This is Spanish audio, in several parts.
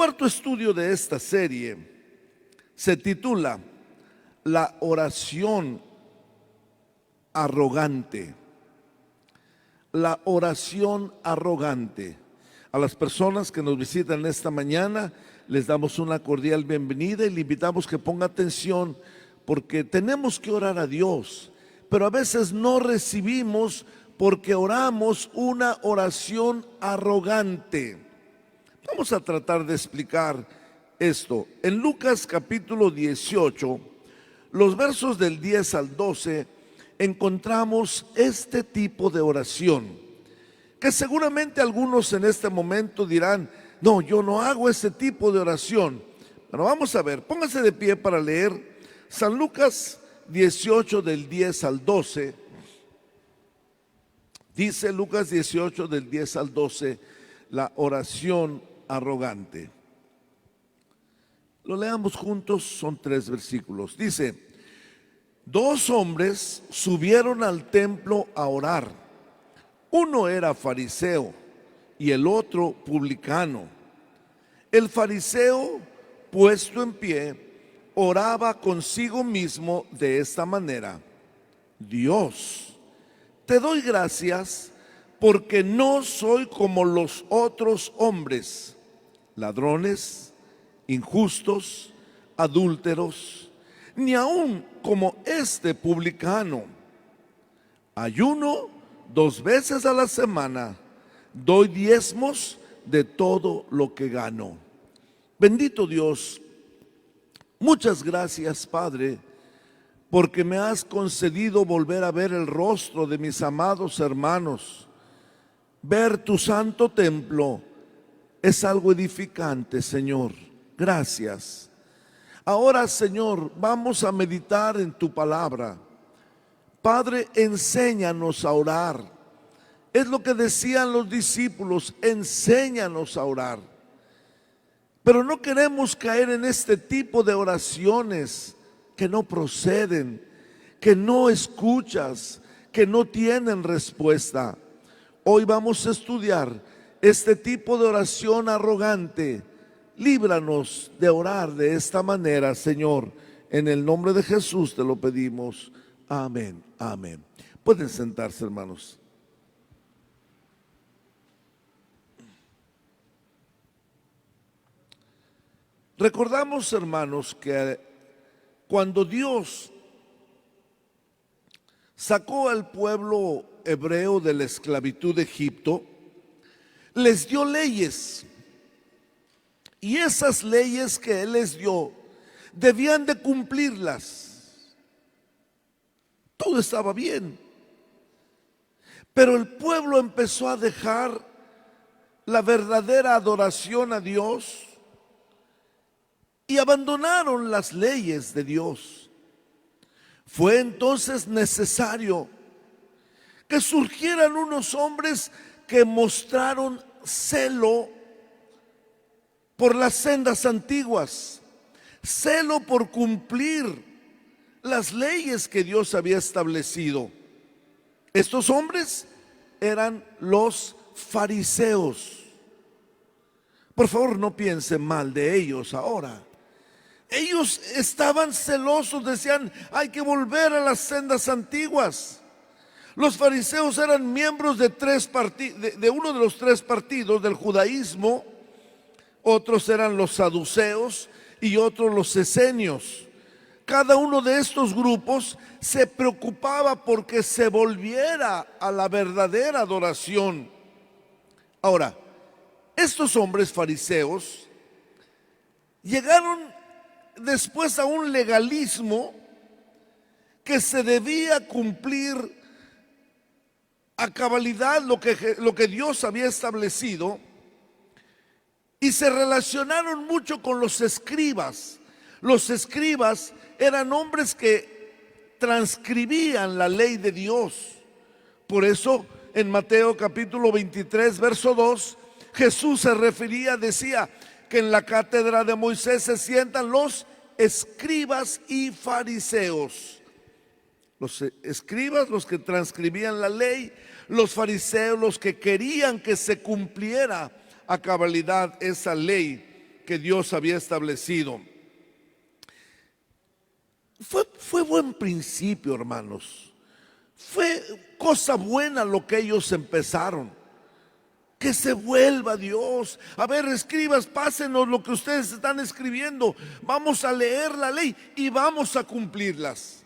cuarto estudio de esta serie se titula La oración arrogante. La oración arrogante. A las personas que nos visitan esta mañana les damos una cordial bienvenida y le invitamos que ponga atención, porque tenemos que orar a Dios, pero a veces no recibimos porque oramos una oración arrogante. Vamos a tratar de explicar esto. En Lucas capítulo 18, los versos del 10 al 12, encontramos este tipo de oración, que seguramente algunos en este momento dirán: no, yo no hago ese tipo de oración. Pero vamos a ver, póngase de pie para leer San Lucas 18 del 10 al 12. Dice Lucas 18 del 10 al 12, la oración arrogante. Lo leamos juntos, son 3 versículos. Dice: 2 hombres subieron al templo a orar. Uno era fariseo y el otro publicano. El fariseo, puesto en pie, oraba consigo mismo de esta manera: Dios, te doy gracias porque no soy como los otros hombres, ladrones, injustos, adúlteros, ni aun como este publicano. Ayuno 2 veces a la semana, doy diezmos de todo lo que gano. Bendito Dios, muchas gracias, Padre, porque me has concedido volver a ver el rostro de mis amados hermanos. Ver tu santo templo es algo edificante, Señor. Gracias. Ahora, Señor, vamos a meditar en tu palabra. Padre, enséñanos a orar. Es lo que decían los discípulos: enséñanos a orar. Pero no queremos caer en este tipo de oraciones que no proceden, que no escuchas, que no tienen respuesta. Hoy vamos a estudiar este tipo de oración arrogante. Líbranos de orar de esta manera, Señor. En el nombre de Jesús te lo pedimos. Amén, amén. Pueden sentarse, hermanos. Recordamos, hermanos, que cuando Dios sacó al pueblo hebreo de la esclavitud de Egipto, les dio leyes. Y esas leyes que Él les dio, debían de cumplirlas. Todo estaba bien. Pero el pueblo empezó a dejar la verdadera adoración a Dios y abandonaron las leyes de Dios. Fue entonces necesario que surgieran unos hombres que mostraron celo por las sendas antiguas, celo por cumplir las leyes que Dios había establecido. Estos hombres eran los fariseos. Por favor, no piensen mal de ellos ahora. Ellos estaban celosos, decían: hay que volver a las sendas antiguas. Los fariseos eran miembros de uno de los 3 partidos del judaísmo. Otros eran los saduceos y otros los esenios. Cada uno de estos grupos se preocupaba porque se volviera a la verdadera adoración. Ahora, estos hombres fariseos llegaron después a un legalismo que se debía cumplir a cabalidad lo que Dios había establecido, y se relacionaron mucho con los escribas. Los escribas eran hombres que transcribían la ley de Dios. Por eso en Mateo capítulo 23 verso 2, Jesús se refería, decía que en la cátedra de Moisés se sientan los escribas y fariseos. Los escribas, los que transcribían la ley; los fariseos, los que querían que se cumpliera a cabalidad esa ley que Dios había establecido. Fue buen principio, hermanos. Fue cosa buena lo que ellos empezaron. Que se vuelva Dios. A ver, escribas, pásenos lo que ustedes están escribiendo. Vamos a leer la ley y vamos a cumplirlas.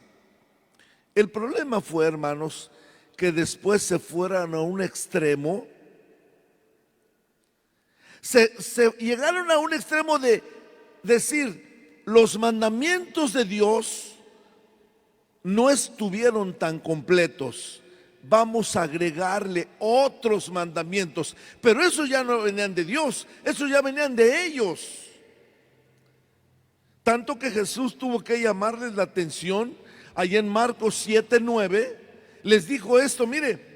El problema fue, hermanos, que después se fueran a un extremo. Se llegaron a un extremo de decir, los mandamientos de Dios no estuvieron tan completos, vamos a agregarle otros mandamientos. Pero esos ya no venían de Dios, esos ya venían de ellos. Tanto que Jesús tuvo que llamarles la atención. Allá en Marcos 7:9 les dijo esto: mire,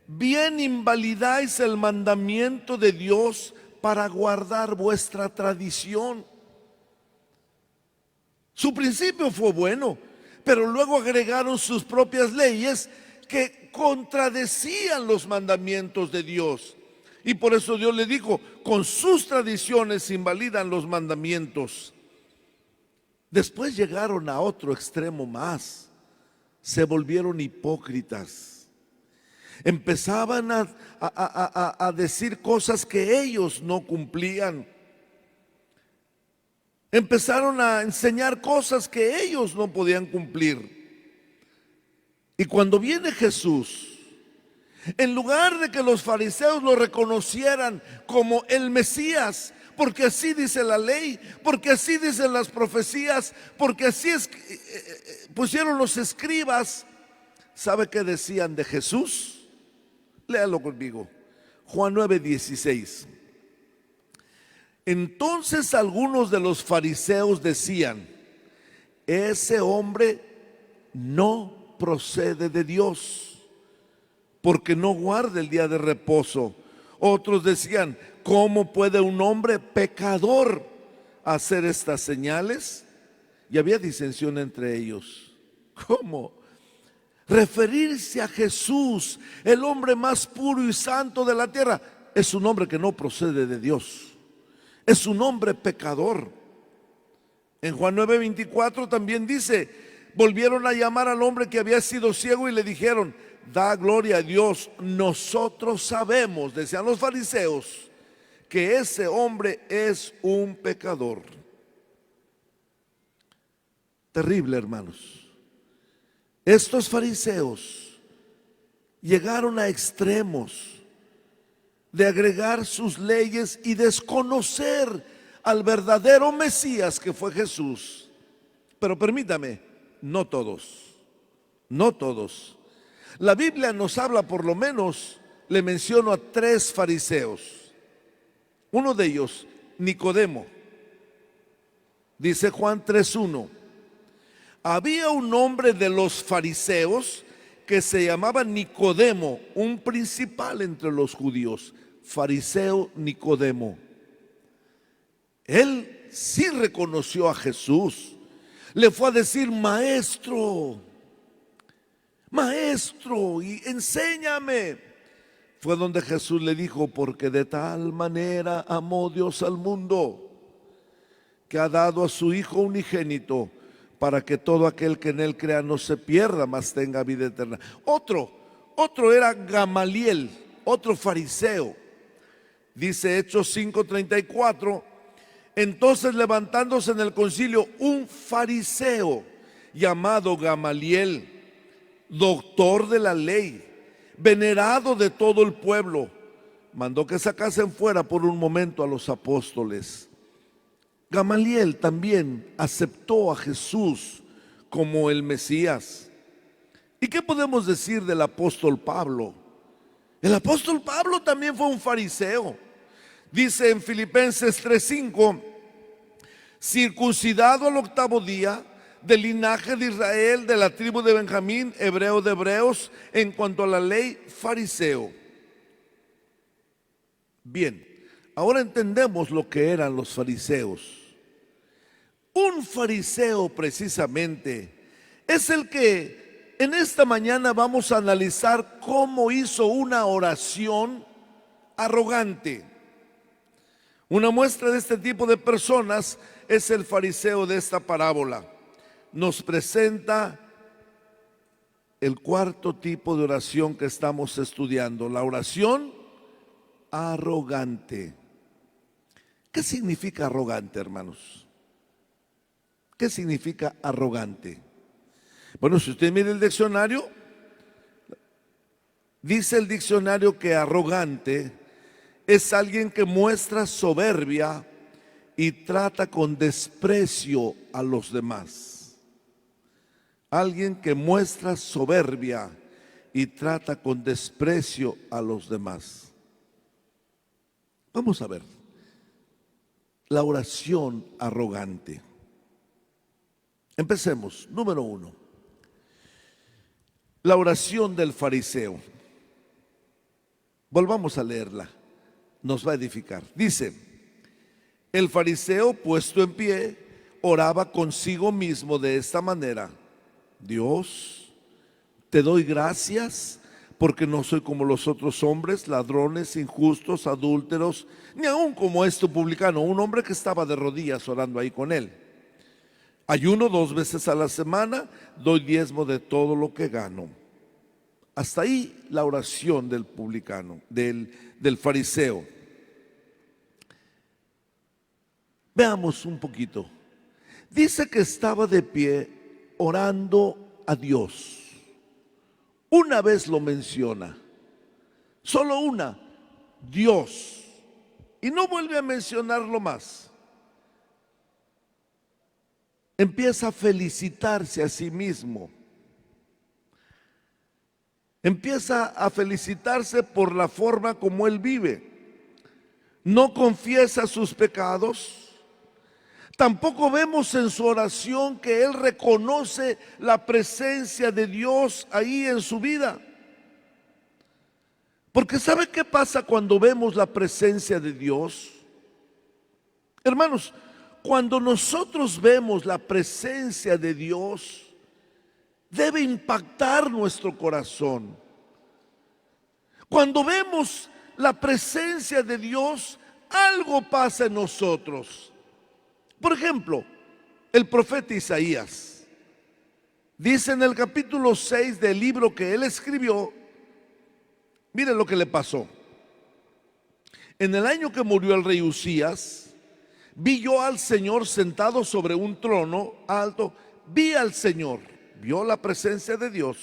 bien invalidáis el mandamiento de Dios para guardar vuestra tradición. Su principio fue bueno, pero luego agregaron sus propias leyes que contradecían los mandamientos de Dios. Y por eso Dios le dijo, con sus tradiciones invalidan los mandamientos. Después llegaron a otro extremo más. Se volvieron hipócritas. Empezaban a decir cosas que ellos no cumplían. Empezaron a enseñar cosas que ellos no podían cumplir. Y cuando viene Jesús, en lugar de que los fariseos lo reconocieran como el Mesías, porque así dice la ley, porque así dicen las profecías, porque así pusieron los escribas, ¿sabe qué decían de Jesús? Léalo conmigo. Juan 9:16. Entonces algunos de los fariseos decían, ese hombre no procede de Dios, porque no guarda el día de reposo. Otros decían, ¿cómo puede un hombre pecador hacer estas señales? Y había disensión entre ellos. ¿Cómo? Referirse a Jesús, el hombre más puro y santo de la tierra, es un hombre que no procede de Dios. Es un hombre pecador. En Juan 9:24 también dice, volvieron a llamar al hombre que había sido ciego y le dijeron, da gloria a Dios, nosotros sabemos, decían los fariseos, que ese hombre es un pecador. Terrible, hermanos. Estos fariseos llegaron a extremos de agregar sus leyes y desconocer al verdadero Mesías que fue Jesús. Pero permítame, no todos, no todos. La Biblia nos habla, por lo menos, le menciono a 3 fariseos. Uno de ellos, Nicodemo. Dice Juan 3:1. Había un hombre de los fariseos que se llamaba Nicodemo, un principal entre los judíos. Fariseo Nicodemo. Él sí reconoció a Jesús. Le fue a decir, maestro, maestro, y enséñame. Fue donde Jesús le dijo, porque de tal manera amó Dios al mundo, que ha dado a su Hijo unigénito, para que todo aquel que en él crea no se pierda, mas tenga vida eterna. Otro era Gamaliel, otro fariseo. Dice Hechos 5:34, entonces levantándose en el concilio un fariseo llamado Gamaliel, doctor de la ley, venerado de todo el pueblo, mandó que sacasen fuera por un momento a los apóstoles. Gamaliel también aceptó a Jesús como el Mesías. ¿Y qué podemos decir del apóstol Pablo? El apóstol Pablo también fue un fariseo. Dice en Filipenses 3:5, circuncidado al 8º día, del linaje de Israel, de la tribu de Benjamín, hebreo de hebreos, en cuanto a la ley, fariseo. Bien, ahora entendemos lo que eran los fariseos. Un fariseo precisamente es el que en esta mañana vamos a analizar cómo hizo una oración arrogante. Una muestra de este tipo de personas es el fariseo de esta parábola. Nos presenta el cuarto tipo de oración que estamos estudiando, la oración arrogante. ¿Qué significa arrogante, hermanos? ¿Qué significa arrogante? Bueno, si usted mira el diccionario, dice el diccionario que arrogante es alguien que muestra soberbia y trata con desprecio a los demás. Alguien que muestra soberbia y trata con desprecio a los demás. Vamos a ver. La oración arrogante. Empecemos. Número 1. La oración del fariseo. Volvamos a leerla. Nos va a edificar. Dice: el fariseo, puesto en pie, oraba consigo mismo de esta manera: Dios, te doy gracias porque no soy como los otros hombres, ladrones, injustos, adúlteros, ni aun como este publicano, un hombre que estaba de rodillas orando ahí con él. Ayuno 2 veces a la semana, doy diezmo de todo lo que gano. Hasta ahí la oración del publicano, del fariseo. Veamos un poquito. Dice que estaba de pie orando a Dios. Una vez lo menciona, solo una, Dios, y no vuelve a mencionarlo más. Empieza a felicitarse a sí mismo. Empieza a felicitarse por la forma como él vive. No confiesa sus pecados. Tampoco vemos en su oración que él reconoce la presencia de Dios ahí en su vida. Porque ¿sabe qué pasa cuando vemos la presencia de Dios? Hermanos, cuando nosotros vemos la presencia de Dios, debe impactar nuestro corazón. Cuando vemos la presencia de Dios, algo pasa en nosotros. Por ejemplo, el profeta Isaías dice en el capítulo 6 del libro que él escribió, miren lo que le pasó. En el año que murió el rey Usías, vi yo al Señor sentado sobre un trono alto. Vi al Señor, vio la presencia de Dios,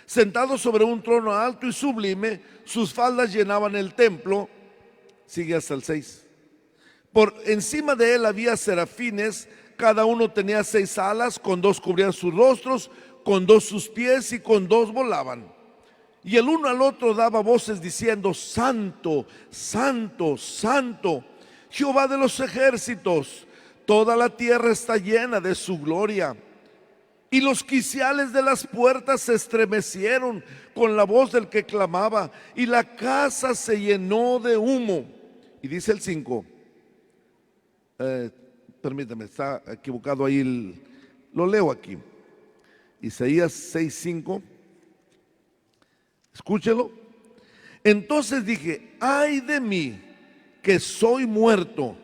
sentado sobre un trono alto y sublime. Sus faldas llenaban el templo. Sigue hasta el 6. Por encima de él había serafines, cada uno tenía 6 alas, con 2 cubrían sus rostros, con 2 sus pies y con 2 volaban. Y el uno al otro daba voces diciendo: Santo, Santo, Santo, Jehová de los ejércitos, toda la tierra está llena de su gloria. Y los quiciales de las puertas se estremecieron con la voz del que clamaba, y la casa se llenó de humo. Y dice el 5. Permítame, está equivocado ahí, lo leo aquí. Isaías 6:5. Escúchelo. Entonces dije: ay de mí, que soy muerto,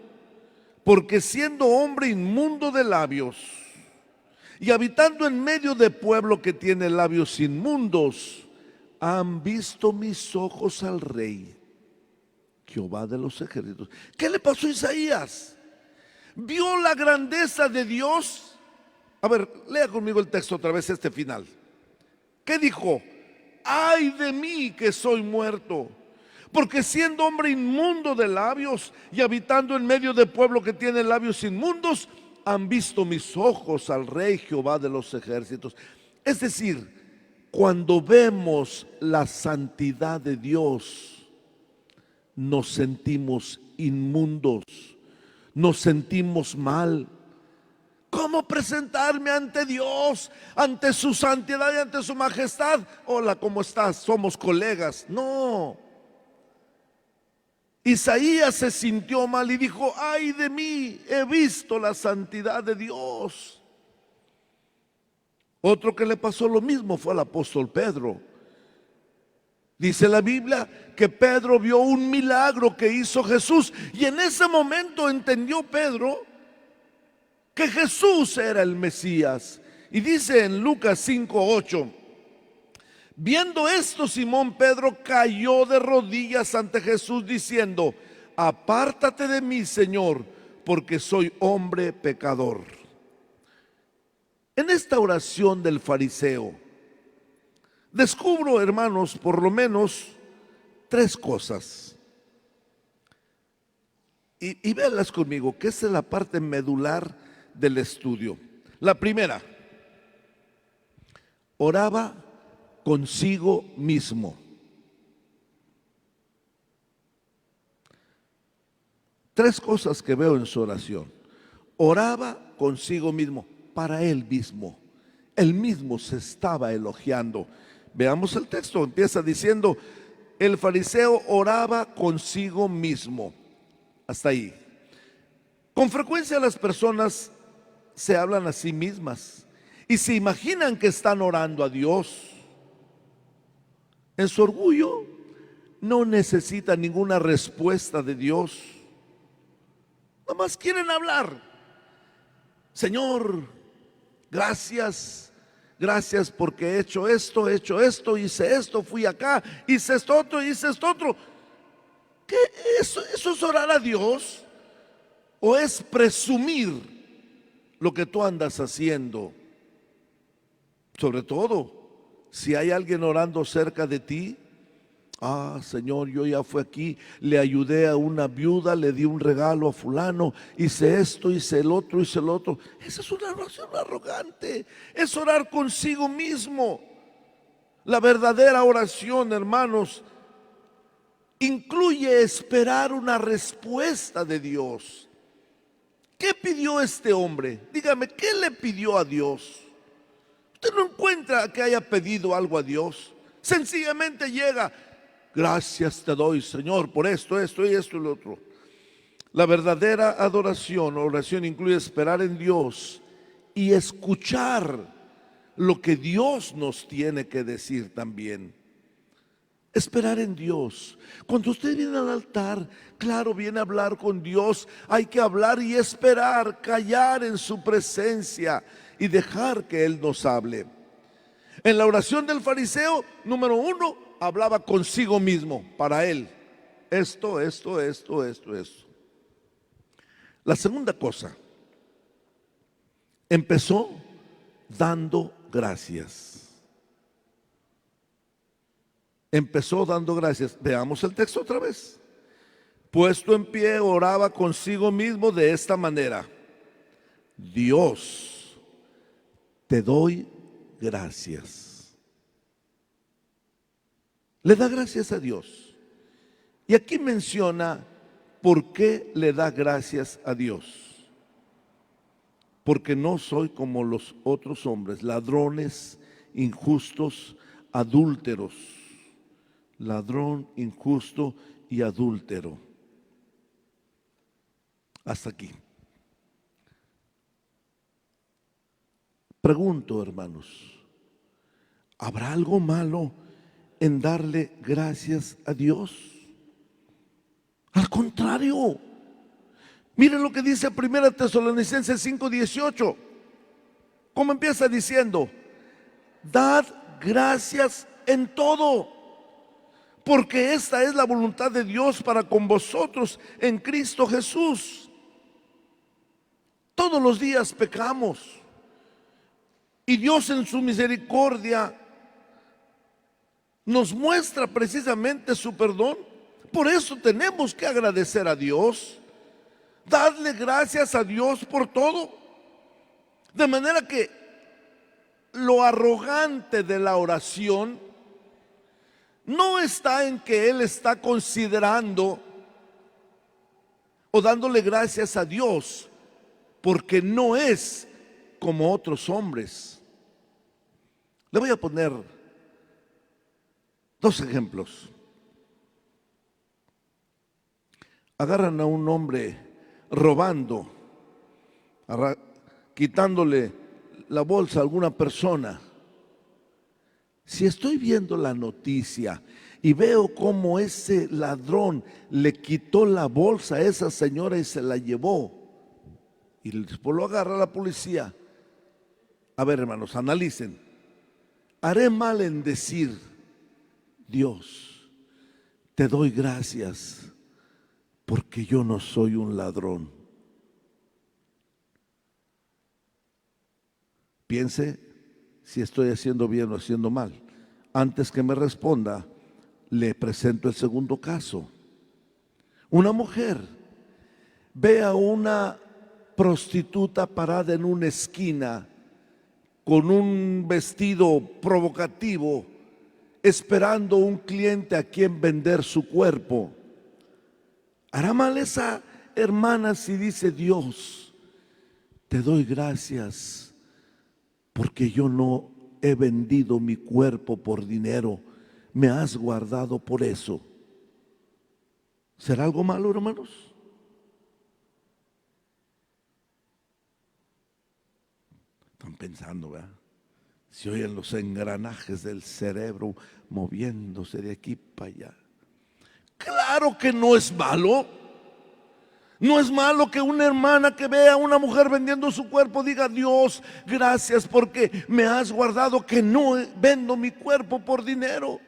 porque siendo hombre inmundo de labios y habitando en medio de pueblo que tiene labios inmundos, han visto mis ojos al Rey, Jehová de los ejércitos. ¿Qué le pasó a Isaías? Vio la grandeza de Dios. A ver, lea conmigo el texto otra vez, este final. ¿Qué dijo? Ay de mí, que soy muerto, porque siendo hombre inmundo de labios y habitando en medio de pueblo que tiene labios inmundos, han visto mis ojos al Rey Jehová de los ejércitos. Es decir, cuando vemos la santidad de Dios, nos sentimos inmundos, nos sentimos mal. ¿Cómo presentarme ante Dios, ante su santidad y ante su majestad? Hola, ¿cómo estás? Somos colegas. No. Isaías se sintió mal y dijo: ay de mí, he visto la santidad de Dios. Otro que le pasó lo mismo fue al apóstol Pedro. Dice la Biblia que Pedro vio un milagro que hizo Jesús y en ese momento entendió Pedro que Jesús era el Mesías. Y dice en Lucas 5:8, viendo esto, Simón Pedro cayó de rodillas ante Jesús diciendo: apártate de mí, Señor, porque soy hombre pecador. En esta oración del fariseo descubro, hermanos, por lo menos tres cosas. Y véanlas conmigo, que esa es la parte medular del estudio. La primera, oraba consigo mismo. Tres cosas que veo en su oración. Oraba consigo mismo, para él mismo. Él mismo se estaba elogiando. Veamos el texto, empieza diciendo: el fariseo oraba consigo mismo. Hasta ahí. Con frecuencia las personas se hablan a sí mismas y se imaginan que están orando a Dios. En su orgullo no necesita ninguna respuesta de Dios. Nada más quieren hablar. Señor, gracias, gracias porque he hecho esto, hice esto, fui acá, hice esto otro, hice esto otro. ¿Qué? ¿Eso es orar a Dios? ¿O es presumir lo que tú andas haciendo? Sobre todo, si hay alguien orando cerca de ti. Ah, Señor, yo ya fui aquí, le ayudé a una viuda, le di un regalo a fulano, hice esto, hice el otro, hice el otro. Esa es una oración arrogante, es orar consigo mismo. La verdadera oración, hermanos, incluye esperar una respuesta de Dios. ¿Qué pidió este hombre? Dígame, ¿qué le pidió a Dios? Usted no encuentra que haya pedido algo a Dios. Sencillamente llega: gracias te doy, Señor, por esto, esto y esto y lo otro. La verdadera adoración o oración incluye esperar en Dios y escuchar lo que Dios nos tiene que decir también. Esperar en Dios. Cuando usted viene al altar, claro, viene a hablar con Dios. Hay que hablar y esperar, callar en su presencia y dejar que Él nos hable. En la oración del fariseo, número uno, hablaba consigo mismo, para él. Esto. La segunda cosa, empezó dando gracias. Empezó dando gracias. Veamos el texto otra vez. Puesto en pie, oraba consigo mismo de esta manera: Dios, te doy gracias. Le da gracias a Dios. Y aquí menciona por qué le da gracias a Dios. Porque no soy como los otros hombres, ladrones, injustos, adúlteros. Ladrón, injusto y adúltero. Hasta aquí. Pregunto, hermanos, ¿habrá algo malo en darle gracias a Dios? Al contrario, miren lo que dice 1 Tesalonicenses 5:18. ¿Cómo empieza diciendo? Dad gracias en todo, porque esta es la voluntad de Dios para con vosotros en Cristo Jesús. Todos los días pecamos y Dios en su misericordia nos muestra precisamente su perdón. Por eso tenemos que agradecer a Dios, darle gracias a Dios por todo. De manera que lo arrogante de la oración no está en que él está considerando o dándole gracias a Dios porque no es como otros hombres. Le voy a poner dos ejemplos. Agarran a un hombre robando, quitándole la bolsa a alguna persona. Si estoy viendo la noticia y veo cómo ese ladrón le quitó la bolsa a esa señora y se la llevó, y después lo agarra la policía, a ver, hermanos, analicen. ¿Haré mal en decir: Dios, te doy gracias porque yo no soy un ladrón? Piense si estoy haciendo bien o haciendo mal. Antes que me responda, le presento el segundo caso. Una mujer ve a una prostituta parada en una esquina con un vestido provocativo, esperando un cliente a quien vender su cuerpo. ¿Hará mal esa hermana si dice: Dios, te doy gracias porque yo no he vendido mi cuerpo por dinero, me has guardado por eso? ¿Será algo malo, hermanos? Están pensando, ¿verdad? Se oyen los engranajes del cerebro moviéndose de aquí para allá. Claro que no es malo. No es malo que una hermana que vea a una mujer vendiendo su cuerpo diga: Dios, gracias porque me has guardado, que no vendo mi cuerpo por dinero.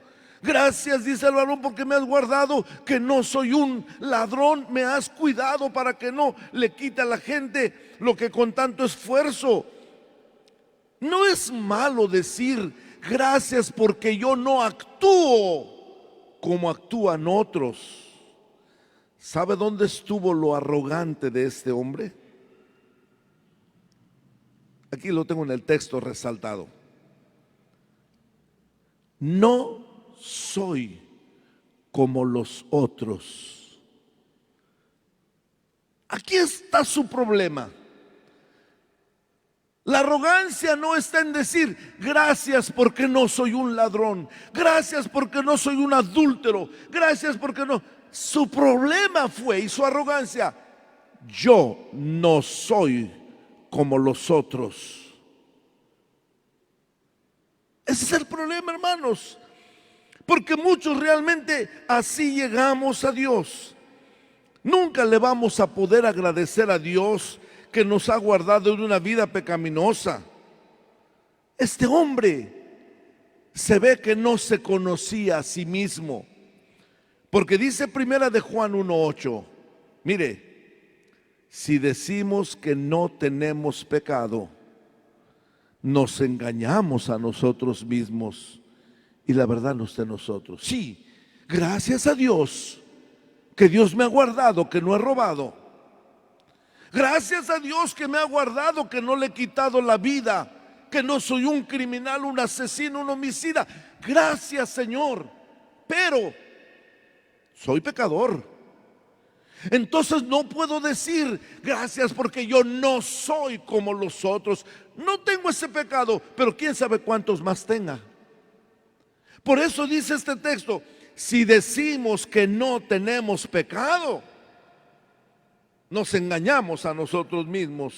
Gracias, dice el varón, porque me has guardado, que no soy un ladrón, me has cuidado para que no le quite a la gente lo que con tanto esfuerzo. No es malo decir: gracias porque yo no actúo como actúan otros. ¿Sabe dónde estuvo lo arrogante de este hombre? Aquí lo tengo en el texto resaltado. No soy como los otros. Aquí está su problema. La arrogancia no está en decir: gracias porque no soy un ladrón, gracias porque no soy un adúltero, gracias porque no. Su problema fue, y su arrogancia: yo no soy como los otros. Ese es el problema, hermanos, porque muchos realmente así llegamos a Dios. Nunca le vamos a poder agradecer a Dios que nos ha guardado de una vida pecaminosa. Este hombre se ve que no se conocía a sí mismo, porque dice primera de Juan 1:8, mire, si decimos que no tenemos pecado, nos engañamos a nosotros mismos y la verdad no está en nosotros. Sí, gracias a Dios que Dios me ha guardado, que no he robado. Gracias a Dios que me ha guardado, que no le he quitado la vida, que no soy un criminal, un asesino, un homicida. Gracias, Señor. Pero soy pecador. Entonces no puedo decir: gracias porque yo no soy como los otros. No tengo ese pecado, pero quién sabe cuántos más tenga. Por eso dice este texto: si decimos que no tenemos pecado, nos engañamos a nosotros mismos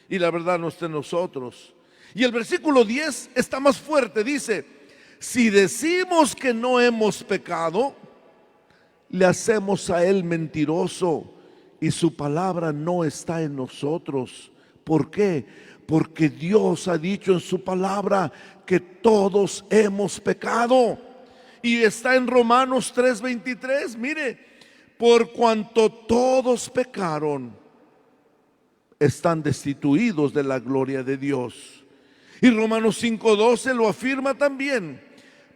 y la verdad no está en nosotros. Y el versículo 10 está más fuerte, dice: si decimos que no hemos pecado, le hacemos a él mentiroso y su palabra no está en nosotros. ¿Por qué? Porque Dios ha dicho en su palabra que todos hemos pecado. Y está en Romanos 3:23, mire: por cuanto todos pecaron, están destituidos de la gloria de Dios. Y Romanos 5:12 lo afirma también: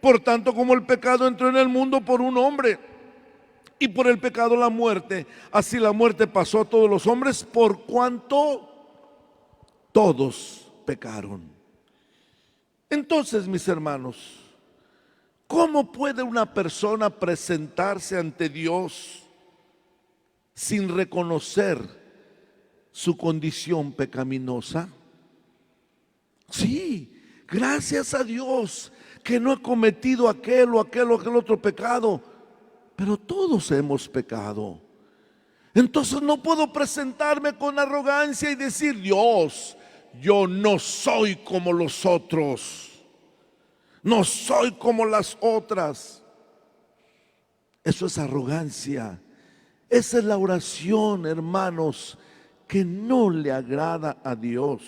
por tanto, como el pecado entró en el mundo por un hombre, y por el pecado la muerte, así la muerte pasó a todos los hombres, por cuanto todos pecaron. Entonces, mis hermanos, ¿cómo puede una persona presentarse ante Dios sin reconocer su condición pecaminosa? Sí, gracias a Dios que no he cometido aquel o aquel otro pecado, pero todos hemos pecado. Entonces no puedo presentarme con arrogancia y decir: Dios, yo no soy como los otros. No soy como las otras. Eso es arrogancia. Esa es la oración, hermanos, que no le agrada a Dios.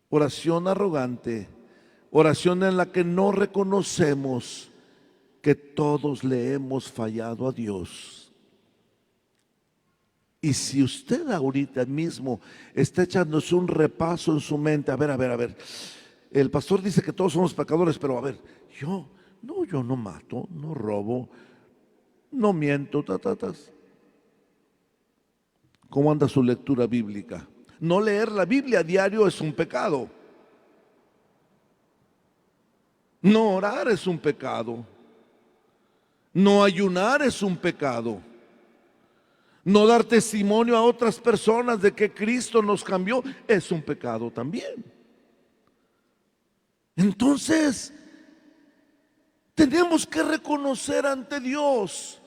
Oración arrogante, oración en la que no reconocemos que todos le hemos fallado a Dios. Y si usted ahorita mismo está echándose un repaso en su mente, a ver, el pastor dice que todos somos pecadores, pero a ver, yo no mato, no robo, no miento, ¿Cómo anda su lectura bíblica? No leer la Biblia a diario es un pecado. No orar es un pecado. No ayunar es un pecado. No dar testimonio a otras personas de que Cristo nos cambió es un pecado también. Entonces, tenemos que reconocer ante Dios: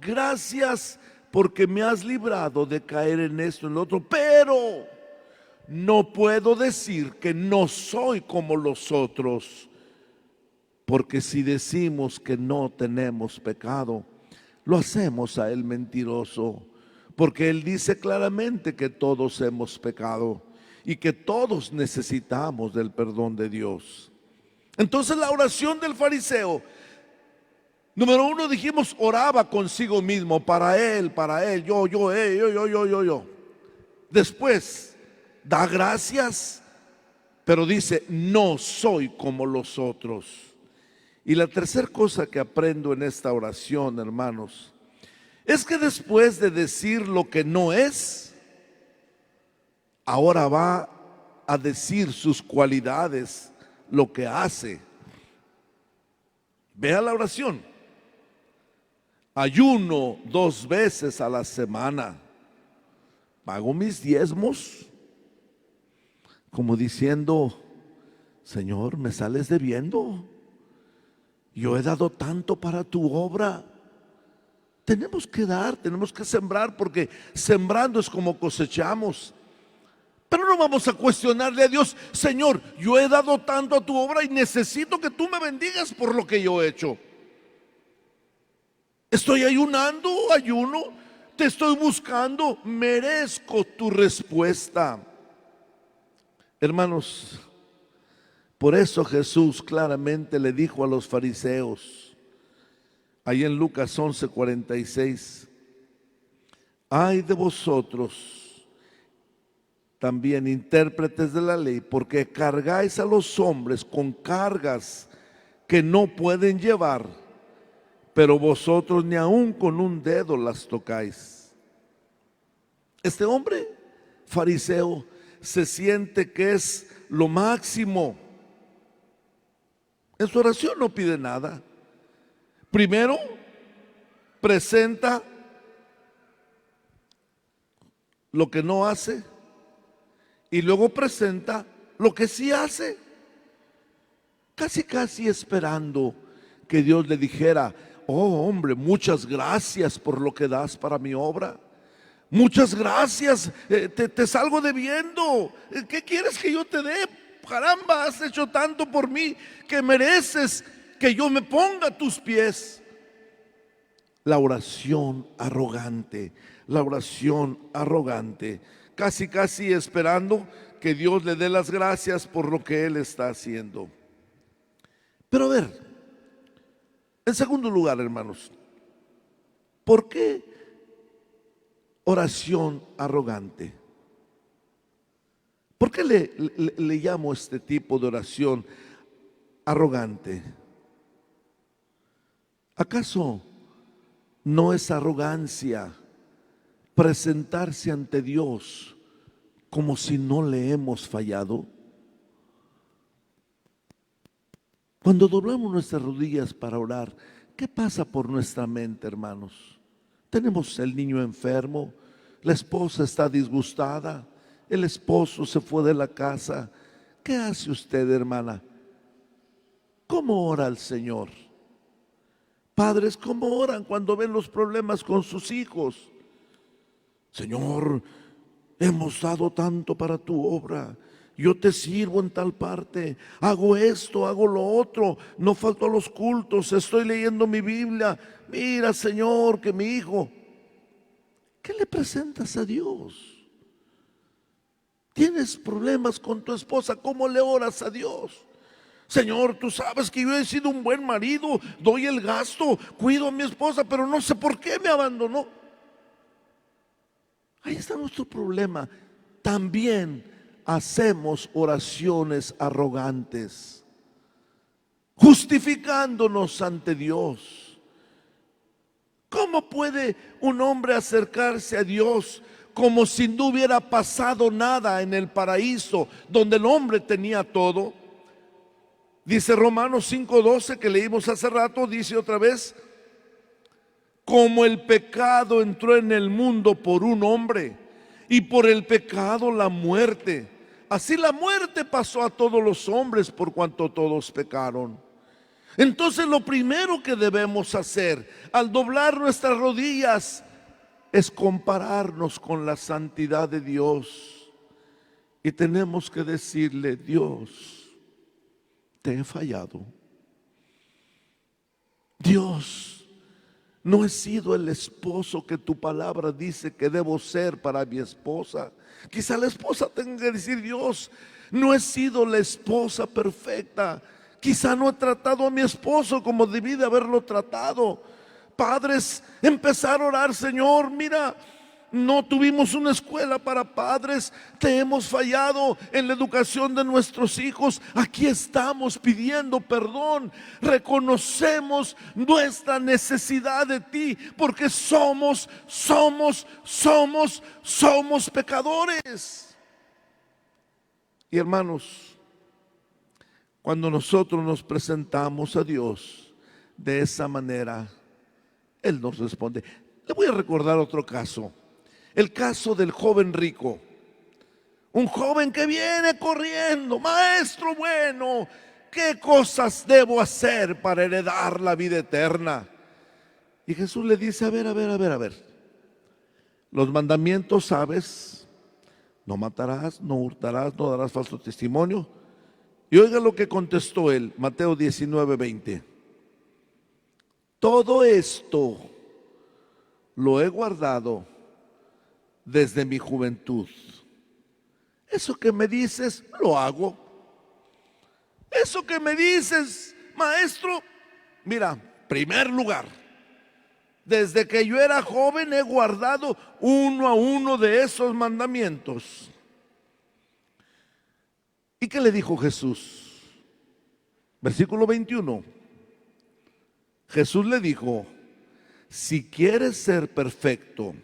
gracias porque me has librado de caer en esto, en lo otro, pero no puedo decir que no soy como los otros, porque si decimos que no tenemos pecado, lo hacemos a Él mentiroso, porque Él dice claramente que todos hemos pecado y que todos necesitamos del perdón de Dios. Entonces la oración del fariseo, número uno, dijimos, oraba consigo mismo, para él, yo. Después, da gracias, pero dice, no soy como los otros. Y la tercera cosa que aprendo en esta oración, hermanos, es que después de decir lo que no es, ahora va a decir sus cualidades, lo que hace. Vea la oración: ayuno 2 veces a la semana, pago mis diezmos, como diciendo, Señor, me sales debiendo, yo he dado tanto para tu obra. Tenemos que dar, tenemos que sembrar, porque sembrando es como cosechamos. Pero no vamos a cuestionarle a Dios: Señor, yo he dado tanto a tu obra y necesito que tú me bendigas por lo que yo he hecho. Estoy ayuno, te estoy buscando, merezco tu respuesta. Hermanos, por eso Jesús claramente le dijo a los fariseos, ahí en Lucas 11:46, ay de vosotros también, intérpretes de la ley, porque cargáis a los hombres con cargas que no pueden llevar, pero vosotros ni aun con un dedo las tocáis. Este hombre fariseo se siente que es lo máximo. En su oración no pide nada. Primero presenta lo que no hace y luego presenta lo que sí hace, casi esperando que Dios le dijera: oh hombre, muchas gracias por lo que das para mi obra, muchas gracias, te salgo debiendo, ¿qué quieres que yo te dé? Caramba, has hecho tanto por mí que mereces que yo me ponga a tus pies. La oración arrogante, casi esperando que Dios le dé las gracias por lo que él está haciendo. Pero a ver, en segundo lugar, hermanos, ¿por qué oración arrogante? ¿Por qué le llamo este tipo de oración arrogante? ¿Acaso no es arrogancia presentarse ante Dios como si no le hemos fallado? Cuando doblamos nuestras rodillas para orar, ¿qué pasa por nuestra mente, hermanos? Tenemos el niño enfermo, la esposa está disgustada, el esposo se fue de la casa. ¿Qué hace usted, hermana? ¿Cómo ora al Señor? Padres, ¿cómo oran cuando ven los problemas con sus hijos? Señor, hemos dado tanto para tu obra, yo te sirvo en tal parte, hago esto, hago lo otro, no falto a los cultos, estoy leyendo mi Biblia. Mira, Señor, que mi hijo. ¿Qué le presentas a Dios? ¿Tienes problemas con tu esposa? ¿Cómo le oras a Dios? Señor, tú sabes que yo he sido un buen marido, doy el gasto, cuido a mi esposa, pero no sé por qué me abandonó. Ahí está nuestro problema. También hacemos oraciones arrogantes, justificándonos ante Dios. ¿Cómo puede un hombre acercarse a Dios como si no hubiera pasado nada en el paraíso donde el hombre tenía todo? Dice Romanos 5:12 que leímos hace rato, dice otra vez: como el pecado entró en el mundo por un hombre, y por el pecado la muerte, así la muerte pasó a todos los hombres por cuanto todos pecaron. Entonces lo primero que debemos hacer al doblar nuestras rodillas es compararnos con la santidad de Dios. Y tenemos que decirle: Dios, te he fallado. Dios, no he sido el esposo que tu palabra dice que debo ser para mi esposa. Quizá la esposa tenga que decir: Dios, no he sido la esposa perfecta. Quizá no he tratado a mi esposo como debí de haberlo tratado. Padres, empezar a orar: Señor, mira, no tuvimos una escuela para padres, te hemos fallado en la educación de nuestros hijos. Aquí estamos pidiendo perdón, reconocemos nuestra necesidad de ti, porque somos pecadores. Y hermanos, cuando nosotros nos presentamos a Dios de esa manera, Él nos responde. Le voy a recordar otro caso. El caso del joven rico. Un joven que viene corriendo: maestro bueno, ¿qué cosas debo hacer para heredar la vida eterna? Y Jesús le dice: a ver. Los mandamientos sabes: no matarás, no hurtarás, no darás falso testimonio. Y oiga lo que contestó él, Mateo 19:20. Todo esto lo he guardado desde mi juventud. Eso que me dices, lo hago. Eso que me dices, maestro, mira, primer lugar, desde que yo era joven he guardado uno a uno de esos mandamientos. ¿Y qué le dijo Jesús? Versículo 21. Jesús le dijo: si quieres ser perfecto,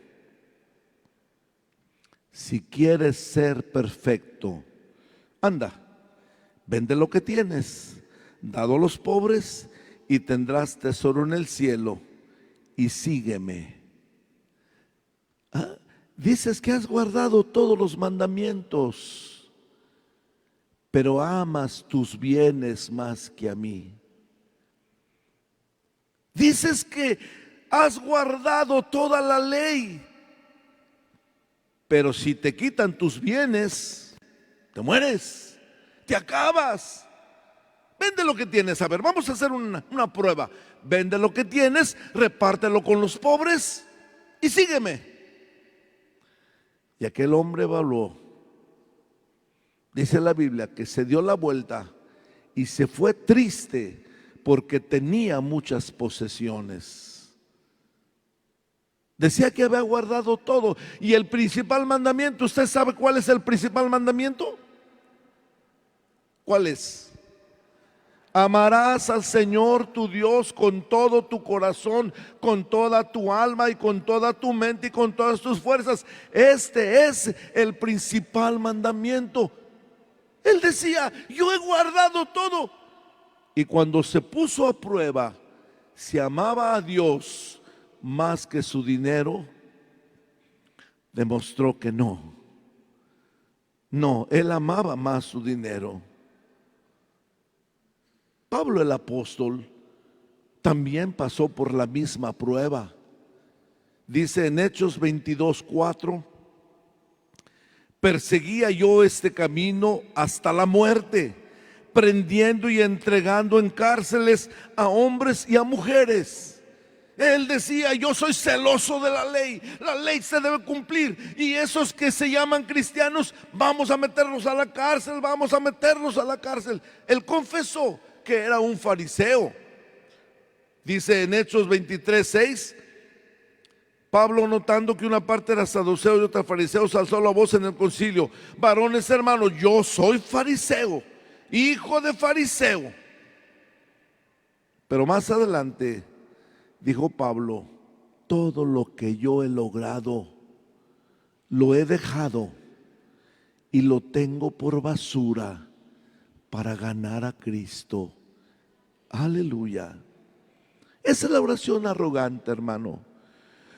anda, vende lo que tienes, dado a los pobres, y tendrás tesoro en el cielo, y sígueme. Dices que has guardado todos los mandamientos, pero amas tus bienes más que a mí. Dices que has guardado toda la ley, pero si te quitan tus bienes, te mueres, te acabas. Vende lo que tienes. A ver, vamos a hacer una prueba. Vende lo que tienes, repártelo con los pobres y sígueme. Y aquel hombre evaluó. Dice la Biblia que se dio la vuelta y se fue triste porque tenía muchas posesiones. Decía que había guardado todo. Y el principal mandamiento, ¿usted sabe cuál es el principal mandamiento? ¿Cuál es? Amarás al Señor tu Dios con todo tu corazón, con toda tu alma y con toda tu mente y con todas tus fuerzas. Este es el principal mandamiento. Él decía: yo he guardado todo. Y cuando se puso a prueba si amaba a Dios más que su dinero, demostró que no. No, él amaba más su dinero. Pablo el apóstol también pasó por la misma prueba. Dice en Hechos 22:4: perseguía yo este camino hasta la muerte, prendiendo y entregando en cárceles a hombres y a mujeres. Él decía: yo soy celoso de la ley se debe cumplir, y esos que se llaman cristianos, vamos a meterlos a la cárcel, vamos a meterlos a la cárcel. Él confesó que era un fariseo. Dice en Hechos 23:6, Pablo, notando que una parte era saduceo y otra fariseo, alzó la voz en el concilio: varones hermanos, yo soy fariseo, hijo de fariseo. Pero más adelante dijo Pablo: todo lo que yo he logrado lo he dejado y lo tengo por basura para ganar a Cristo. Aleluya. Esa es la oración arrogante, hermano.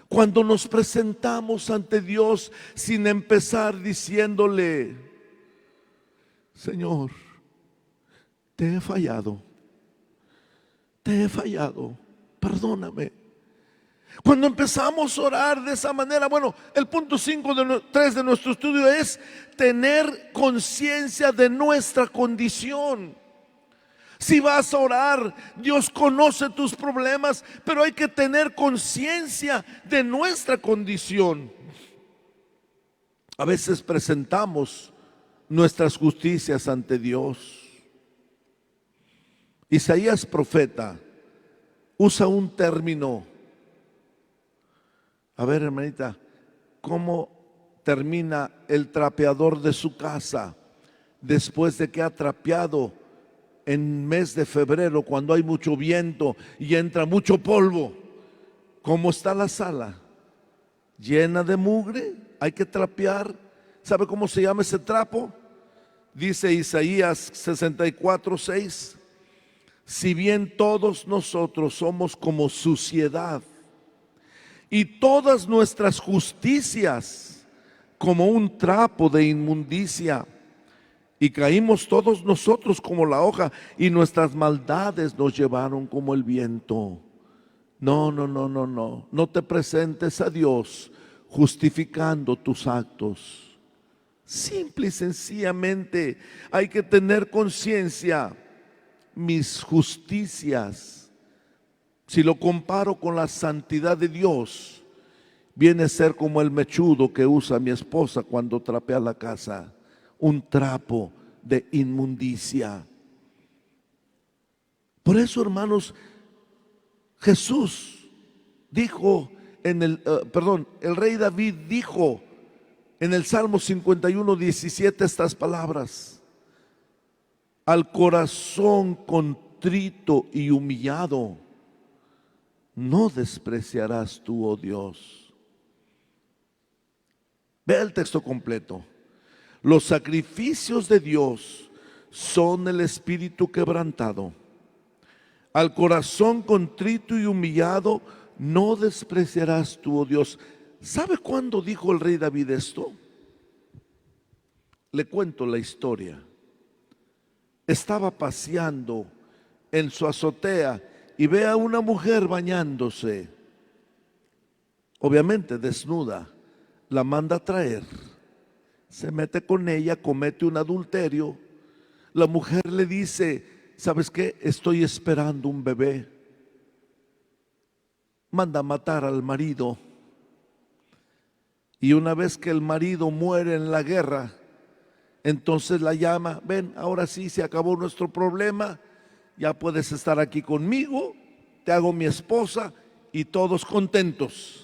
Cuando nos presentamos ante Dios sin empezar diciéndole: Señor, te he fallado, perdóname. Cuando empezamos a orar de esa manera, bueno, el punto 3 de nuestro estudio es tener conciencia de nuestra condición. Si vas a orar, Dios conoce tus problemas, pero hay que tener conciencia de nuestra condición. A veces presentamos nuestras justicias ante Dios. Isaías, profeta, usa un término. A ver, hermanita, ¿cómo termina el trapeador de su casa después de que ha trapeado en mes de febrero, cuando hay mucho viento y entra mucho polvo? ¿Cómo está la sala? Llena de mugre, hay que trapear. ¿Sabe cómo se llama ese trapo? Dice Isaías 64:6. Si bien todos nosotros somos como suciedad, y todas nuestras justicias como un trapo de inmundicia, y caímos todos nosotros como la hoja, y nuestras maldades nos llevaron como el viento. No te presentes a Dios justificando tus actos. Simple y sencillamente hay que tener conciencia. Mis justicias, si lo comparo con la santidad de Dios, viene a ser como el mechudo que usa mi esposa cuando trapea la casa, un trapo de inmundicia. Por eso, hermanos, Jesús dijo el rey David dijo en el Salmo 51:17 estas palabras: al corazón contrito y humillado no despreciarás tú, oh Dios. Vea el texto completo. Los sacrificios de Dios son el espíritu quebrantado. Al corazón contrito y humillado no despreciarás tú, oh Dios. ¿Sabe cuándo dijo el rey David esto? Le cuento la historia. Estaba paseando en su azotea y ve a una mujer bañándose, obviamente desnuda. La manda a traer, se mete con ella, comete un adulterio. La mujer le dice: ¿sabes qué? Estoy esperando un bebé. Manda a matar al marido, y una vez que el marido muere en la guerra, entonces la llama: ven, ahora sí se acabó nuestro problema, ya puedes estar aquí conmigo, te hago mi esposa, y todos contentos.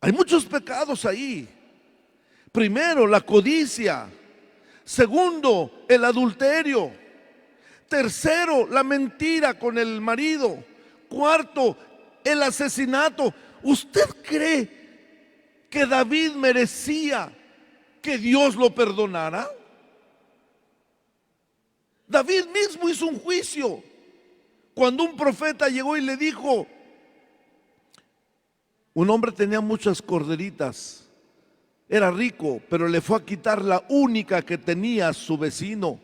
Hay muchos pecados ahí. Primero, la codicia. Segundo, el adulterio. Tercero, la mentira con el marido. Cuarto, el asesinato. ¿Usted cree que David merecía que Dios lo perdonara? David mismo hizo un juicio cuando un profeta llegó y le dijo: un hombre tenía muchas corderitas, era rico, pero le fue a quitar la única que tenía a su vecino.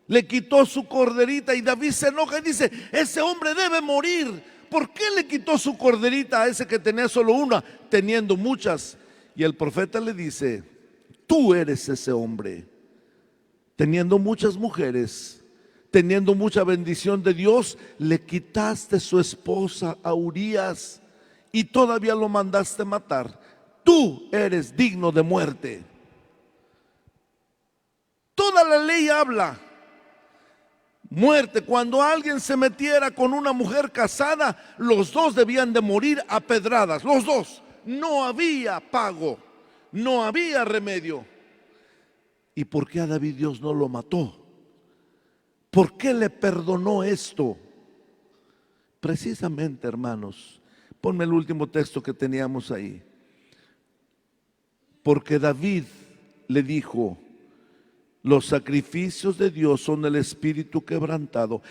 Le quitó su corderita y David se enoja y dice: ese hombre debe morir. ¿Por qué le quitó su corderita a ese que tenía solo una, teniendo muchas? Y el profeta le dice: tú eres ese hombre. Teniendo muchas mujeres, teniendo mucha bendición de Dios, le quitaste su esposa a Urías y todavía lo mandaste matar. Tú eres digno de muerte. Toda la ley habla muerte. Cuando alguien se metiera con una mujer casada, los dos debían de morir a pedradas, los dos. No había pago, no había remedio. ¿Y por qué a David Dios no lo mató? ¿Por qué le perdonó esto? Precisamente, hermanos, ponme el último texto que teníamos ahí. Porque David le dijo: los sacrificios de Dios son el espíritu quebrantado.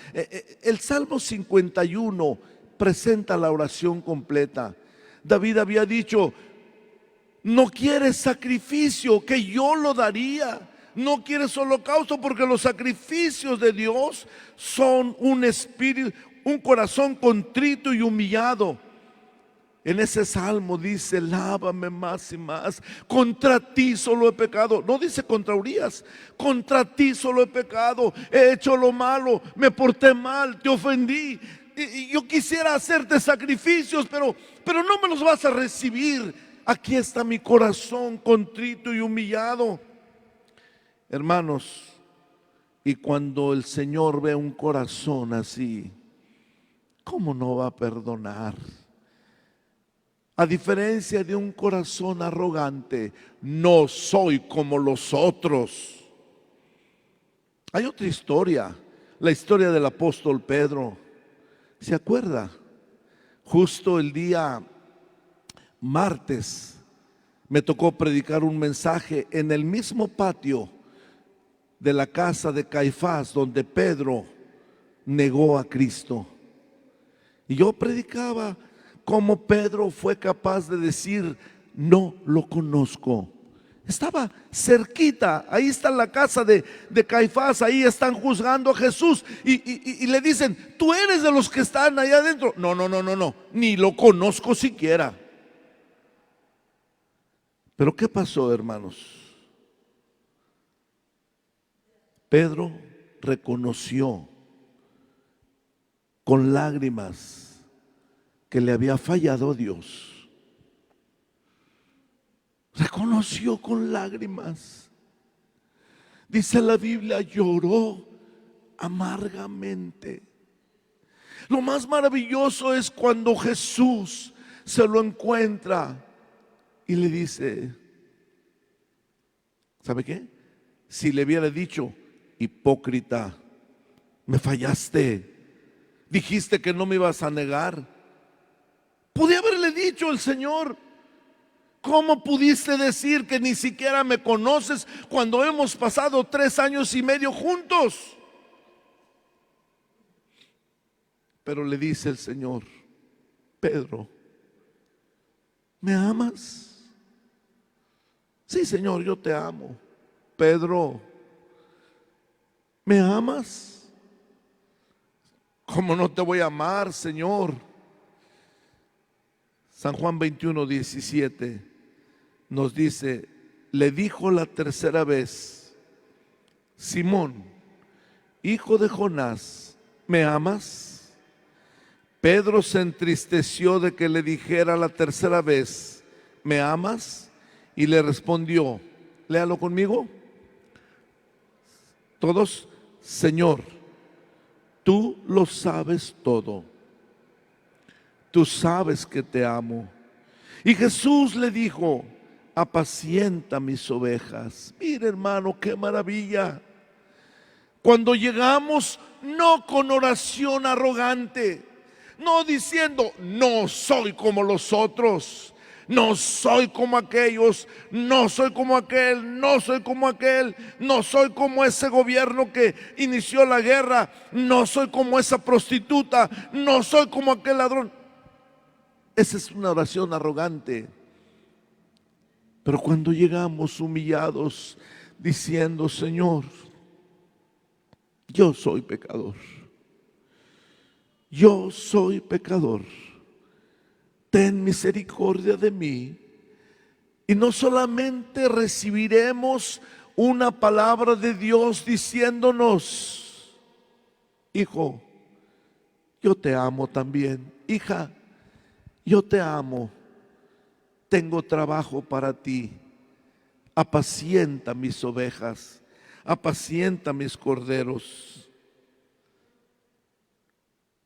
El Salmo 51 presenta la oración completa. David había dicho: no quieres sacrificio, que yo lo daría. No quieres holocausto, porque los sacrificios de Dios son un espíritu, un corazón contrito y humillado. En ese salmo dice: lávame más y más, contra ti solo he pecado. No dice contra Urías, contra ti solo he pecado, he hecho lo malo, me porté mal, te ofendí. Y yo quisiera hacerte sacrificios, pero no me los vas a recibir. Aquí está mi corazón contrito y humillado. Hermanos, y cuando el Señor ve un corazón así, ¿cómo no va a perdonar? A diferencia de un corazón arrogante: no soy como los otros. Hay otra historia, la historia del apóstol Pedro. ¿Se acuerda? Justo el día martes me tocó predicar un mensaje en el mismo patio de la casa de Caifás, donde Pedro negó a Cristo. Y yo predicaba cómo Pedro fue capaz de decir: no lo conozco. Estaba cerquita, ahí está la casa de Caifás, ahí están juzgando a Jesús y le dicen: tú eres de los que están allá adentro. No, ni lo conozco siquiera. Pero ¿qué pasó, hermanos? Pedro reconoció con lágrimas que le había fallado Dios. Reconoció con lágrimas. Dice la Biblia: lloró amargamente. Lo más maravilloso es cuando Jesús se lo encuentra y le dice: ¿sabe qué? Si le hubiera dicho: hipócrita, me fallaste, dijiste que no me ibas a negar, podía haberle dicho el Señor: ¿cómo pudiste decir que ni siquiera me conoces cuando hemos pasado 3 años y medio juntos? Pero le dice el Señor: Pedro, ¿me amas? Sí, Señor, yo te amo. Pedro, ¿me amas? ¿Cómo no te voy a amar, Señor? San Juan 21:17 nos dice: le dijo la tercera vez: Simón, hijo de Jonás, ¿me amas? Pedro se entristeció de que le dijera la tercera vez: ¿me amas? Y le respondió, léalo conmigo todos: Señor, tú lo sabes todo, tú sabes que te amo. Y Jesús le dijo: apacienta mis ovejas. Mira, hermano, qué maravilla. Cuando llegamos, no con oración arrogante, no diciendo: no soy como los otros, no soy como aquellos, no soy como aquel, no soy como aquel, no soy como ese gobierno que inició la guerra, no soy como esa prostituta, no soy como aquel ladrón. Esa es una oración arrogante. Pero cuando llegamos humillados, diciendo: Señor, yo soy pecador, yo soy pecador, ten misericordia de mí Y no solamente recibiremos una palabra de Dios diciéndonos: hijo, yo te amo también. Hija, yo te amo. Tengo trabajo para ti. Apacienta mis ovejas, apacienta mis corderos.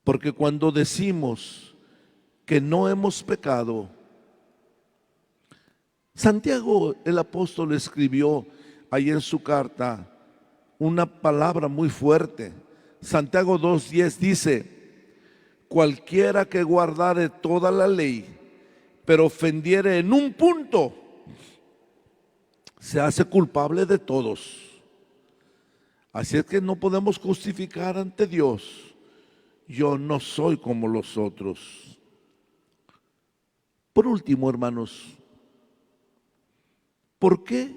Porque cuando decimos que no hemos pecado, Santiago el apóstol escribió ahí en su carta una palabra muy fuerte. Santiago 2:10 dice: cualquiera que guardare toda la ley, pero ofendiere en un punto, se hace culpable de todos. Así es que no podemos justificar ante Dios: yo no soy como los otros. Por último, hermanos, ¿por qué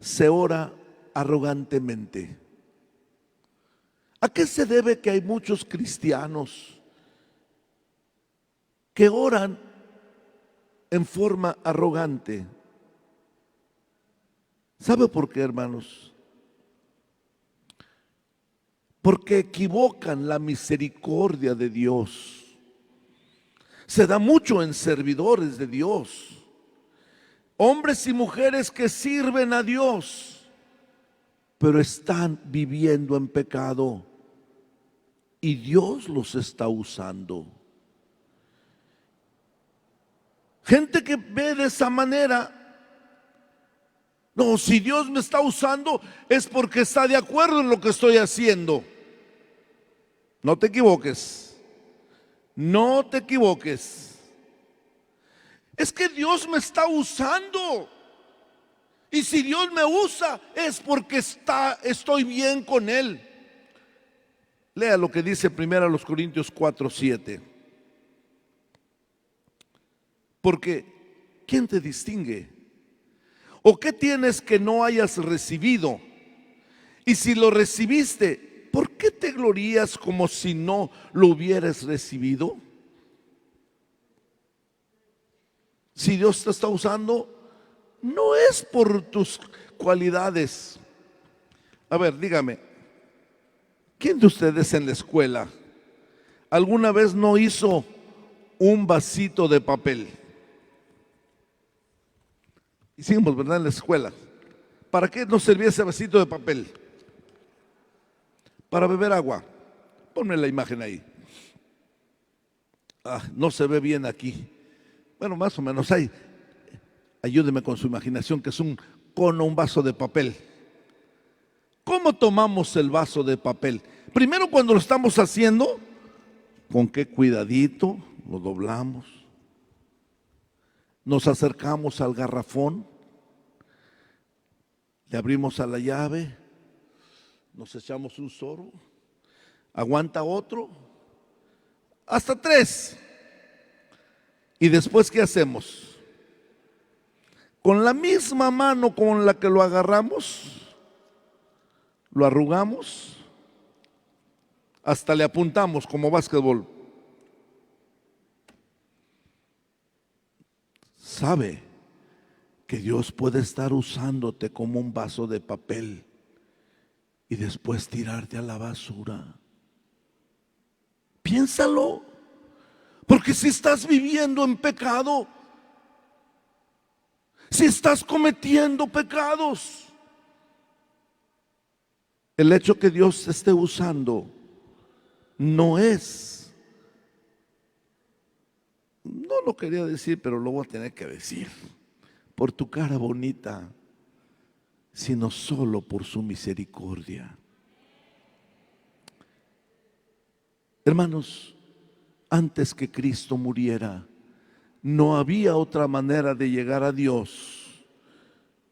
se ora arrogantemente? ¿A qué se debe que hay muchos cristianos que oran en forma arrogante? ¿Sabe por qué, hermanos? Porque equivocan la misericordia de Dios. Se da mucho en servidores de Dios, hombres y mujeres que sirven a Dios, pero están viviendo en pecado y Dios los está usando. Gente que ve de esa manera: no, si Dios me está usando es porque está de acuerdo en lo que estoy haciendo. No te equivoques, no te equivoques. Es que Dios me está usando. Y si Dios me usa es porque estoy bien con Él. Lea lo que dice 1 Corintios 4:7. Porque ¿quién te distingue? ¿O qué tienes que no hayas recibido? Y si lo recibiste, ¿por qué te glorías como si no lo hubieras recibido? Si Dios te está usando, no es por tus cualidades. A ver, dígame, ¿quién de ustedes en la escuela alguna vez no hizo un vasito de papel? Hicimos, ¿verdad? En la escuela. ¿Para qué nos servía ese vasito de papel? Para beber agua. Ponme la imagen ahí. No se ve bien aquí. Bueno, más o menos hay. Ayúdeme con su imaginación, que es un cono, un vaso de papel. ¿Cómo tomamos el vaso de papel? Primero, cuando lo estamos haciendo, con qué cuidadito lo doblamos. Nos acercamos al garrafón, le abrimos a la llave, nos echamos un sorbo, aguanta otro, hasta 3. Y después, ¿qué hacemos? Con la misma mano con la que lo agarramos, lo arrugamos, hasta le apuntamos como básquetbol. ¿Sabe que Dios puede estar usándote como un vaso de papel y después tirarte a la basura? Piénsalo, porque si estás viviendo en pecado, si estás cometiendo pecados, el hecho que Dios te esté usando no es, no lo quería decir, pero lo voy a tener que decir, por tu cara bonita, sino solo por su misericordia. Hermanos, antes que Cristo muriera, no había otra manera de llegar a Dios.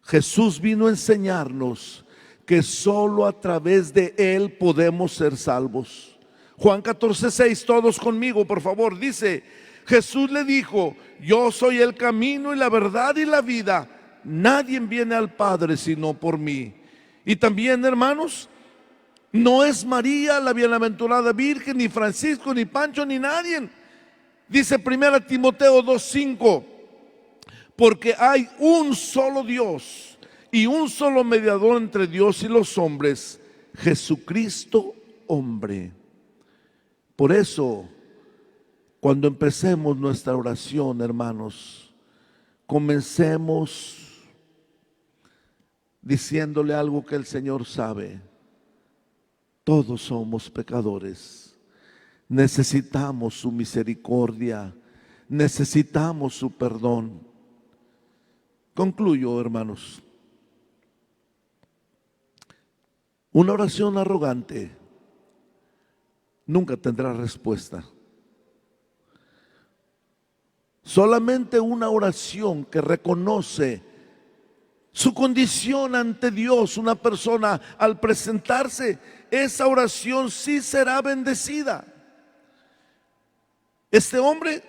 Jesús vino a enseñarnos que solo a través de Él podemos ser salvos. Juan 14:6, todos conmigo, por favor, dice: Jesús le dijo: yo soy el camino y la verdad y la vida. Nadie viene al Padre sino por mí. Y también, hermanos, no es María la bienaventurada Virgen, ni Francisco, ni Pancho, ni nadie. Dice 1 Timoteo 2:5: porque hay un solo Dios y un solo mediador entre Dios y los hombres, Jesucristo hombre. Por eso, cuando empecemos nuestra oración, hermanos, comencemos diciéndole algo que el Señor sabe. Todos somos pecadores. Necesitamos su misericordia. Necesitamos su perdón. Concluyo, hermanos. Una oración arrogante nunca tendrá respuesta. Solamente una oración que reconoce su condición ante Dios, una persona al presentarse, esa oración sí será bendecida. Este hombre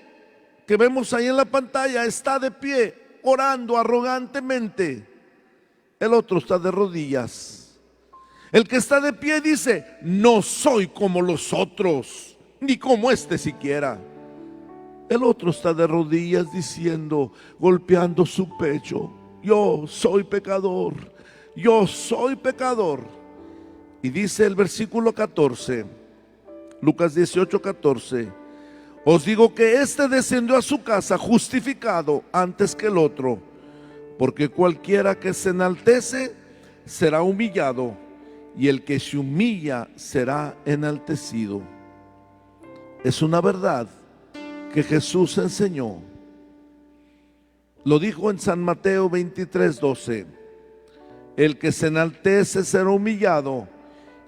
que vemos ahí en la pantalla está de pie, orando arrogantemente. El otro está de rodillas. El que está de pie dice: no soy como los otros, ni como este siquiera. El otro está de rodillas diciendo, golpeando su pecho: yo soy pecador, yo soy pecador. Y dice el versículo 14, Lucas 18:14: os digo que éste descendió a su casa justificado antes que el otro, porque cualquiera que se enaltece será humillado, y el que se humilla será enaltecido. Es una verdad que Jesús enseñó. Lo dijo en San Mateo 23:12: el que se enaltece será humillado,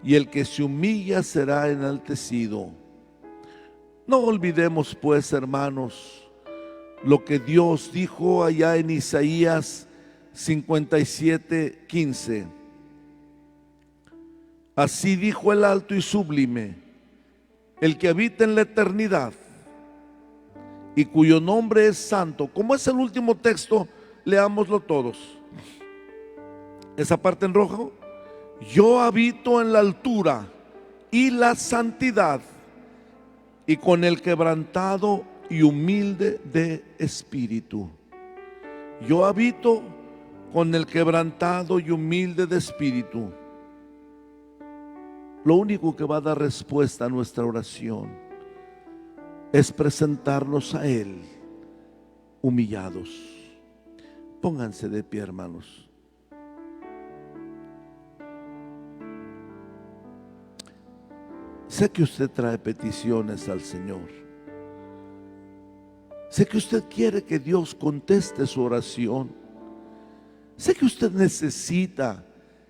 y el que se humilla será enaltecido. No olvidemos pues, hermanos, lo que Dios dijo allá en Isaías 57:15. Así dijo el alto y sublime, el que habita en la eternidad y cuyo nombre es santo. Como es el último texto, leámoslo todos. Esa parte en rojo: yo habito en la altura y la santidad, y con el quebrantado y humilde de espíritu. Yo habito con el quebrantado y humilde de espíritu. Lo único que va a dar respuesta a nuestra oración es presentarnos a Él humillados. Pónganse de pie, hermanos. Sé que usted trae peticiones al Señor. Sé que usted quiere que Dios conteste su oración. Sé que usted necesita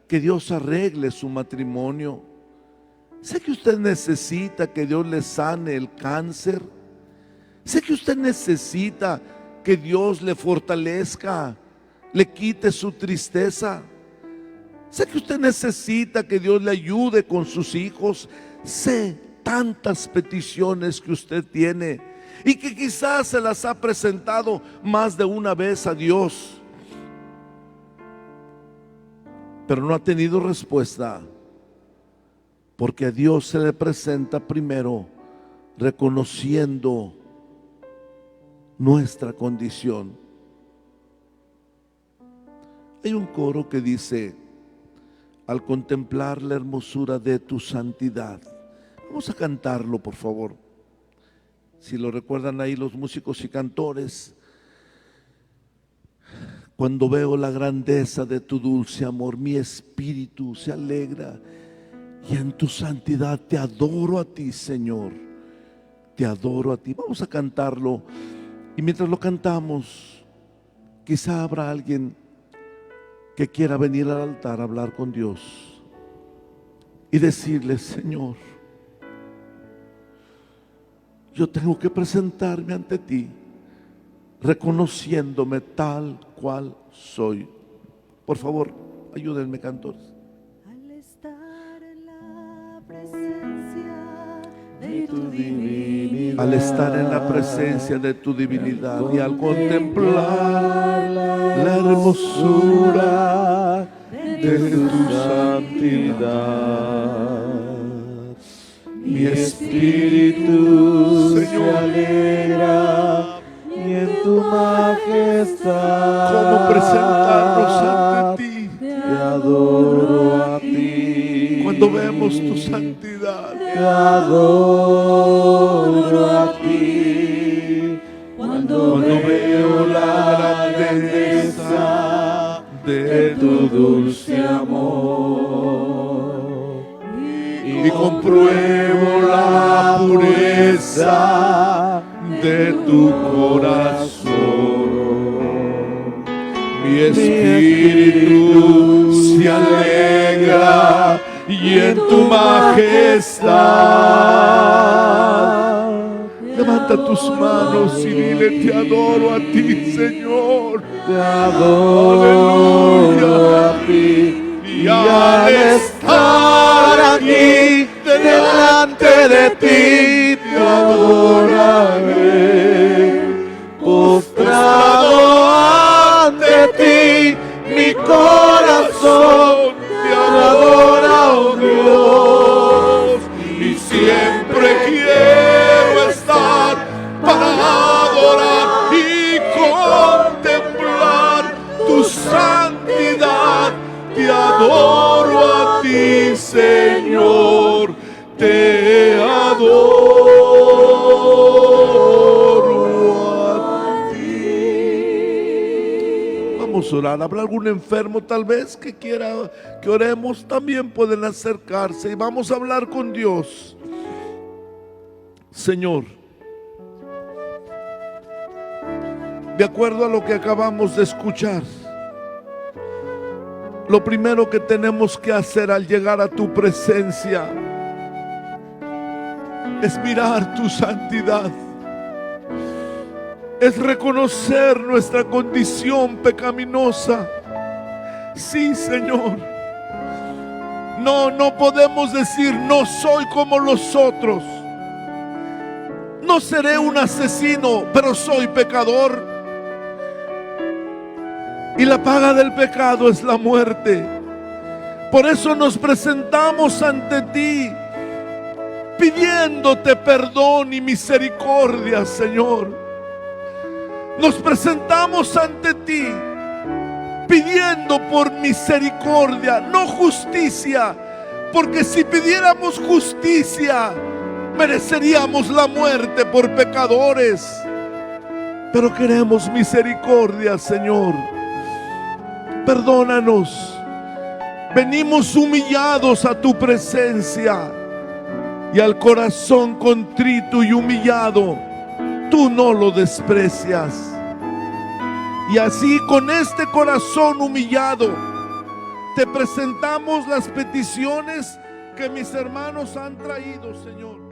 que Dios arregle su matrimonio. Sé que usted necesita que Dios le sane el cáncer. Sé que usted necesita que Dios le fortalezca, le quite su tristeza. Sé que usted necesita que Dios le ayude con sus hijos. Sé tantas peticiones que usted tiene y que quizás se las ha presentado más de una vez a Dios, pero no ha tenido respuesta, porque a Dios se le presenta primero reconociendo nuestra condición. Hay un coro que dice: al contemplar la hermosura de tu santidad. Vamos a cantarlo, por favor. Si lo recuerdan ahí los músicos y cantores. Cuando veo la grandeza de tu dulce amor, mi espíritu se alegra, y en tu santidad te adoro a ti, Señor. Te adoro a ti. Vamos a cantarlo, y mientras lo cantamos, quizá habrá alguien que quiera venir al altar a hablar con Dios y decirle: Señor, yo tengo que presentarme ante ti reconociéndome tal cual soy. Por favor, ayúdenme, cantores. Al estar en la presencia de tu divinidad, Al estar en la presencia de tu divinidad y al contemplar la hermosura de tu santidad, mi espíritu se alegra, y en tu majestad estar. cómo presentarnos ante ti. Te adoro a ti. Cuando vemos tu santidad, Te adoro a ti. Cuando veo la grandeza de tu dulce amor y compruebo la pureza de tu corazón, mi espíritu se alegra y en tu majestad. Levanta tus manos y dile: te adoro a ti, Señor. Te adoro a ti. Y al estar aquí delante de ti, te adoraré. Postrado ante ti, mi corazón te adora, oh Dios. Y siempre quiero estar para adorar y contemplar tu santidad. Te adoro a ti, Señor, te adoro a ti. Vamos a orar. ¿Habrá algún enfermo tal vez que quiera que oremos? También pueden acercarse y vamos a hablar con Dios. Señor, de acuerdo a lo que acabamos de escuchar, lo primero que tenemos que hacer al llegar a tu presencia es mirar tu santidad, es reconocer nuestra condición pecaminosa. Sí, Señor, no podemos decir no soy como los otros, no seré un asesino, pero soy pecador. Y la paga del pecado es la muerte. Por eso nos presentamos ante ti, pidiéndote perdón y misericordia, Señor. Nos presentamos ante ti, pidiendo por misericordia, no justicia, porque si pidiéramos justicia, mereceríamos la muerte por pecadores. Pero queremos misericordia, Señor. Perdónanos. Venimos humillados a tu presencia, y al corazón contrito y humillado tú no lo desprecias. Y así, con este corazón humillado, te presentamos las peticiones que mis hermanos han traído, Señor.